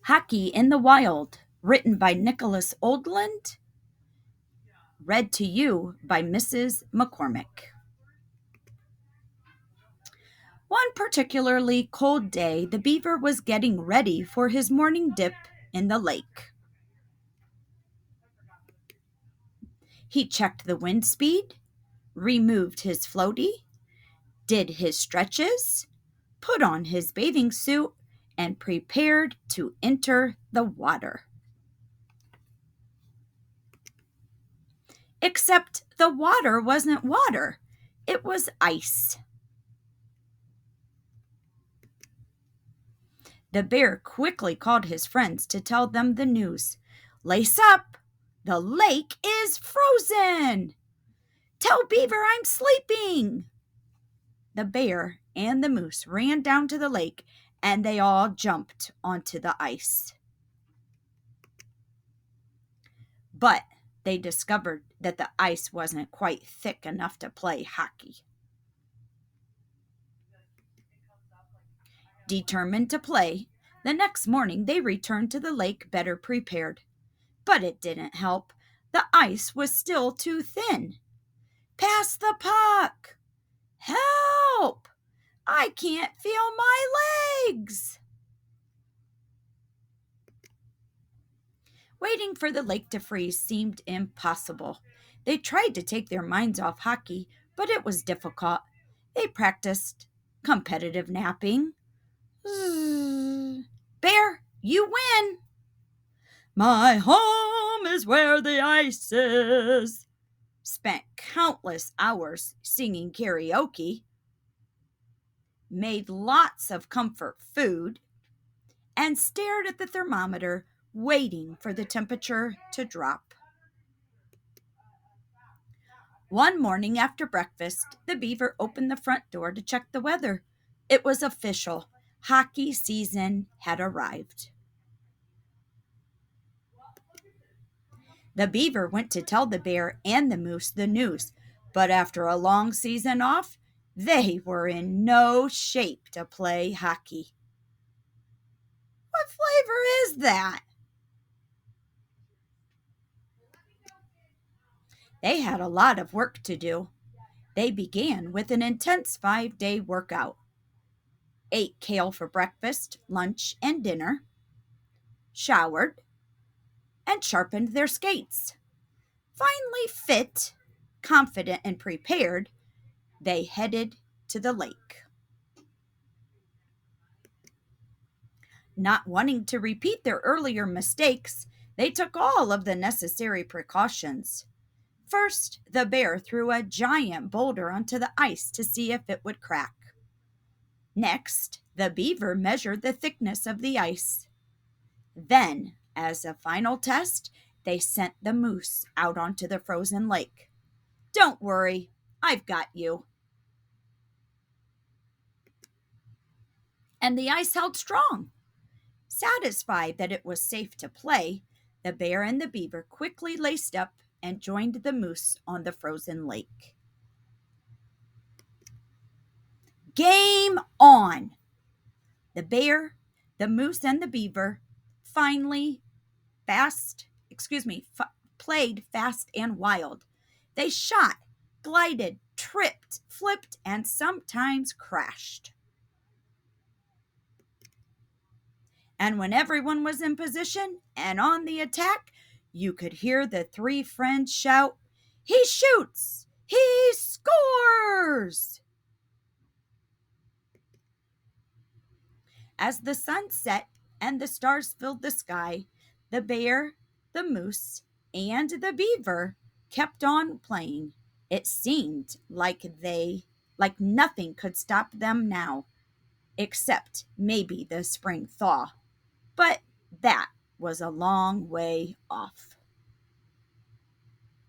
Hockey in the Wild, written by Nicholas Oldland, read to you by Mrs. McCormack. One particularly cold day, the beaver was getting ready for his morning dip in the lake. He checked the wind speed, removed his floaty, did his stretches, put on his bathing suit, and prepared to enter the water. Except the water wasn't water, it was ice. The bear quickly called his friends to tell them the news. Lace up! The lake is frozen! Tell Beaver I'm sleeping! The bear and the moose ran down to the lake and they all jumped onto the ice. But they discovered that the ice wasn't quite thick enough to play hockey. Determined to play, the next morning they returned to the lake better prepared. But it didn't help. The ice was still too thin. Pass the puck! Help! I can't feel my legs! Waiting for the lake to freeze seemed impossible. They tried to take their minds off hockey, but it was difficult. They practiced competitive napping. Bear, you win! My home is where the ice is. Spent countless hours singing karaoke. Made lots of comfort food. And stared at the thermometer, waiting for the temperature to drop. One morning after breakfast, the beaver opened the front door to check the weather. It was official. Hockey season had arrived. The beaver went to tell the bear and the moose the news, but after a long season off, they were in no shape to play hockey. What flavor is that? They had a lot of work to do. They began with an intense 5-day workout. Ate kale for breakfast, lunch, and dinner. Showered and sharpened their skates. Finally fit, confident, and prepared, they headed to the lake. Not wanting to repeat their earlier mistakes, they took all of the necessary precautions. First, the bear threw a giant boulder onto the ice to see if it would crack. Next, the beaver measured the thickness of the ice. Then, as a final test, they sent the moose out onto the frozen lake. Don't worry, I've got you. And the ice held strong. Satisfied that it was safe to play, the bear and the beaver quickly laced up and joined the moose on the frozen lake. Game on! The bear, the moose, and the beaver finally played fast and wild. They shot, glided, tripped, flipped, and sometimes crashed. And when everyone was in position and on the attack, you could hear the three friends shout, "He shoots! He scores!" As the sun set and the stars filled the sky, the bear, the moose, and the beaver kept on playing. It seemed like nothing could stop them now, except maybe the spring thaw. But that was a long way off.